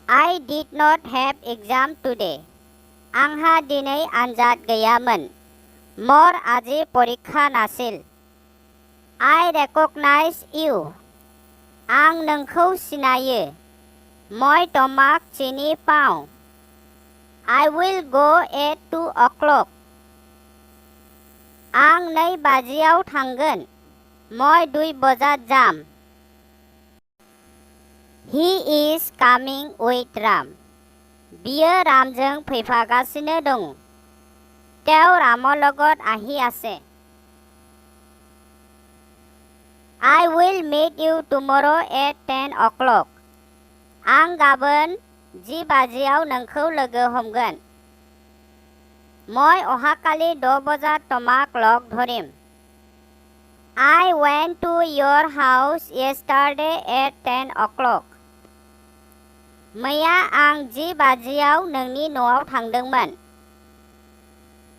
I did not have exam today. आंहा दिनै आनजाद गैयामोन. मोर আজি परीक्षा नासिल. I recognize you. आं नोंखौ सिनायो. মই তোমাক চিনি পাওঁ. I will go at 2 o'clock. आं 2 बाजियाव थांगोन. মই 2 बजात যাম. He is coming with Ram. बियो रामजों फैफागासिनो दं. তেওঁ ৰামৰ লগত আহি আছে. I will meet you tomorrow at 10 o'clock. आं गाबोन 10 बाजियाव नोंखौ लोगो हमगोन. মই অহাকালি 10 বজাত তোমাক লগ ধৰিম. I went to your house yesterday at 10 o'clock. मैया आं 10 बाजियाव नोंनि न'आव थांदोंमोन.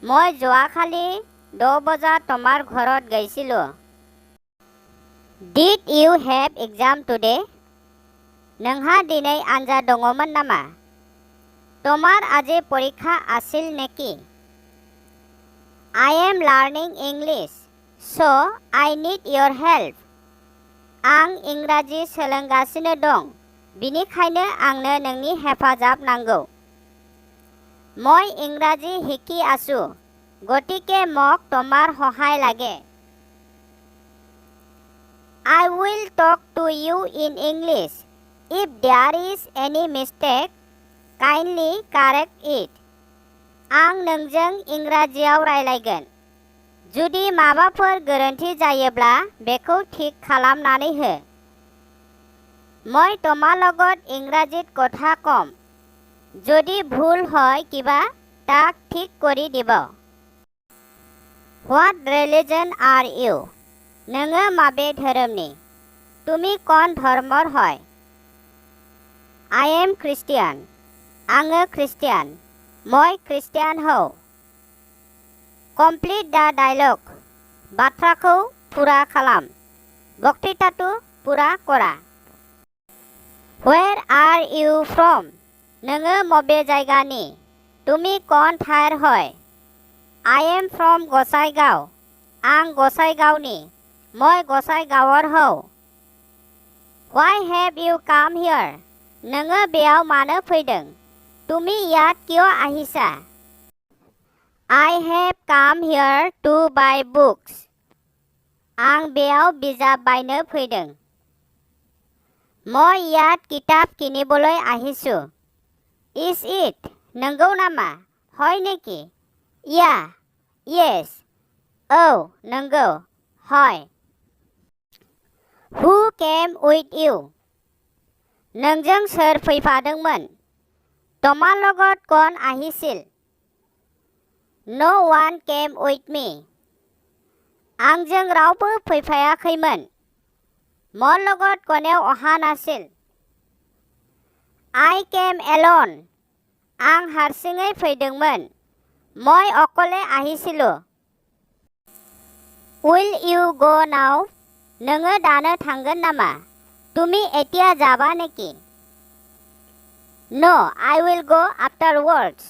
মই যোৱাকালি 10 বজাত তোমাৰ ঘৰত গৈছিলোঁ. Did you have exam today? नोंहा दिनै आनजाद दङमोन नामा? তোমাৰ আজি পৰীক্ষা আছিল নেকি? I am learning English, so I need your help. आं इंराजि सोलोंगासिनो दं, बिनिखायनो आंनो नोंनि हेफाजाब नांगौ. মই इंराजि শিকি আছো, গতিকে মোক তোমাৰ সহায় লাগে. I will talk to you in English. If there is any mistake, kindly correct it. आं नोंजों इंराजियाव रायलायगोन. जुदि माबाफोर गोरोन्थि जायोब्ला बेखौ ঠিক খালামनानै हो. মই তোমাৰ লগত ইংৰাজীত কথা কম. যদি ভুল হয় কিবা তাক ঠিক কৰি দিব. What religion are you? नोङो माबे धोरोमनि? তুমি কোন ধৰ্মৰ হয়? I am Christian. आङो ख्रिस्टियान. মই Christian how. Complete the dialogue. बाथ्राखौ पुरा खालाम. बक्तृताखौ पुरा करा. Where are you from? नोङो मबे जायगानि? তুমি কোন ঠাইৰ হয়? I am from Gossaigaon. आं गसाइगावनि. মই गसाइगावৰ हौ. Why have you come here? नोङो बेयाव मानो फैदों? তুমি ইয়াত কিয় আহিছা? I have come here to buy books. आं बेयाव बिजाब बायनो फैदों. মই ইয়াত কিতাপ কিনিবলৈ আহিছো. Is it? नंगौ नामा? হয় নেকি? Yeah. Yes. औ नंगौ. হয়. Who came with you? नोंजों सोर फैफादोंमोन? তোমাৰ লগত কোন আহিছিল? No one came with me. आंजों रावबो फैफायाखैमोन. মোৰ লগত কোনেও অহা নাছিল. I came alone. आं हारसिङै फैदोंमोन. মই অকলে আহিছিলোঁ. Will you go now? नोङो दानो थांगोन नामा? তুমি এতিয়া যাবা নেকি? No, I will go afterwards.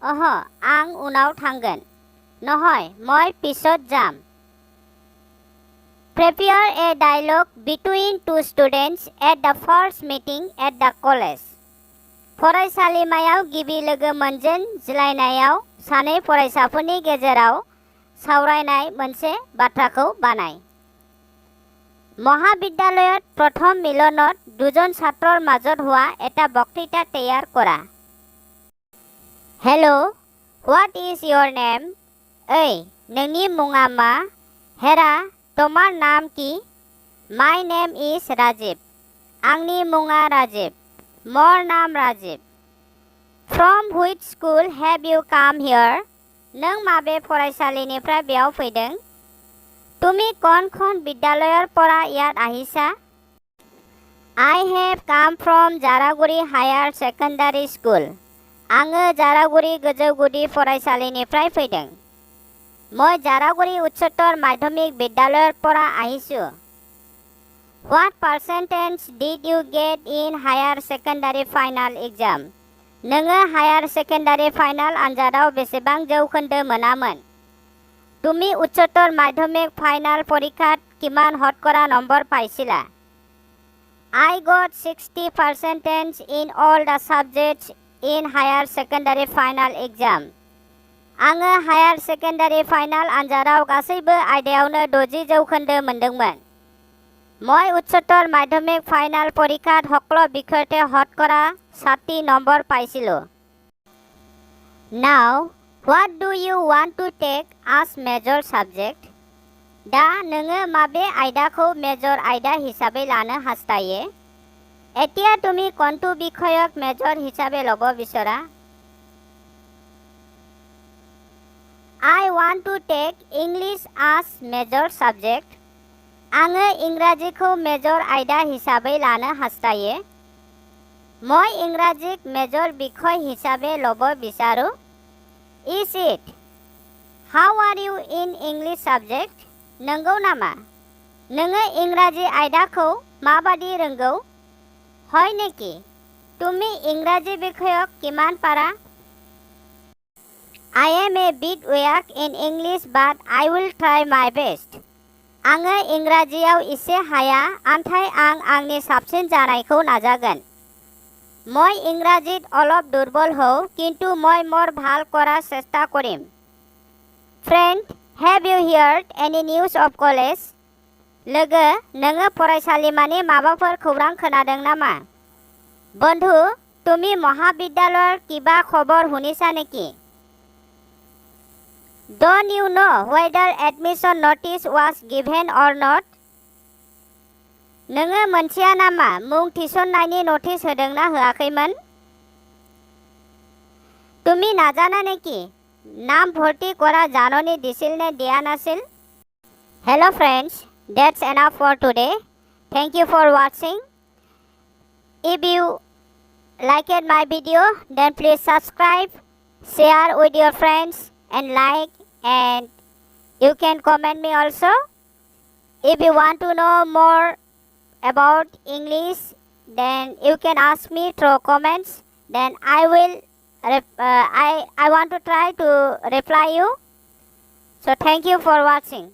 आं उनाव थांगोन. নহয়, মই পিছত যাম. Prepare a dialogue between two students at the first meeting at the college. फरायसालिमायाव गिबि लोगो मोनज्लायनायाव सानै फरायसाफोरनि गेजेराव सावरायनाय मोनसे बाथ्राखौ बानाय. মহাবিদ্যালয়ত প্ৰথম মিলনত দুজন ছাত্ৰৰ মাজত হোৱা এটা বক্তৃতা তৈয়াৰ কৰা. Hello, what is your name? ओइ, नोंनि मुङा मा? हेरा, তোমাৰ नाम কি? My name is Rajiv. आंनि मुङा राजिब. मोर नाम Rajib. From which school have you come here? नों माबे फरायसालिनिफ्राय बेयाव फैदों? তুমি কোনখন বিদ্যালয়ৰ পৰা ইয়াত আহিছা? I have come from Jaraguri Higher Secondary School. आङो जारागुरि गोजौ गुदि फरायसालिनिफ्राय फैदों. মই জাৰাগুৰি উচ্চতৰ মাধ্যমিক বিদ্যালয়ৰ পৰা আহিছোঁ. What percentage did you get in higher secondary final exam? नोङो हायार सेकेन्डारि फाइनाल आनजादाव बेसेबां जौखोन्दो मोनामोन? তুমি উচ্চতৰ মাধ্যমিক ফাইনাল পৰীক্ষাত কিমান শতকৰা নম্বৰ পাইছিলা? I got 60% in all the subjects in higher secondary final exam. आङो हायार सेकेन्डारि फाइनाल आनजादाव गासैबो आयदायावनो 60 जौखोन्दो मोनदोंमोन। মই উচ্চতৰ মাধ্যমিক ফাইনাল পৰীক্ষাত সকলো বিষয়তে শতকৰা 60 নম্বৰ পাইছিলোঁ। Now, what do you want to take as major subject? दा नोङो माबे आयदाखौ मेजर आयदा हिसाबै लानो हास्थायो? এতিয়া তুমি কোনটো বিষয়ক মেজৰ হিচাপে ল'ব বিচৰা? I want to take English as major subject. आङो इंराजीखौ मेजर आयदा हिसाबै लानो हास्थायो। মই इंराजीक मेजर বিষয় হিচাপে ল'ব বিচাৰো। Is it? How are you in English subject? नंगौ नामा? नोङो इंराजी आयदाखौ माबादि रोंगौ? হয় নেকি? তুমি इंराजी বিষয়ক কিমান পাৰা? I am a bit weak in English but I will try my best. आङो इंराजीयाव इसे हाया आन्थाय आं आंनि साबसिन जानायखौ नाजागोन। মই इंराजीत অলপ দুৰ্বল হওঁ কিন্তু মই মোৰ ভাল কৰাৰ চেষ্টা কৰিম। Friend, have you heard any news of college? लोगो, नोङो फरायसालिमानि माबाफोर खौरां खोनादों नामा? বন্ধু, তুমি মহাবিদ্যালয়ৰ কিবা খবৰ শুনিছা নেকি? Don't you know whether admission notice was given or not? नोङो मोनथिया नामा मुं थिसननायनि नटिस होदोंना होआखैमोन? তুমি নাজানা নেকি নাম ভৰ্তি কৰা জাননী দিছিল নে দিয়া নাছিল? Hello friends, that's enough for today. Thank you for watching. If you liked my video, then please subscribe, share with your friends and like, and you can comment me also. If you want to know more about English, then you can ask me through comments, then I want to try to reply you. So thank you for watching.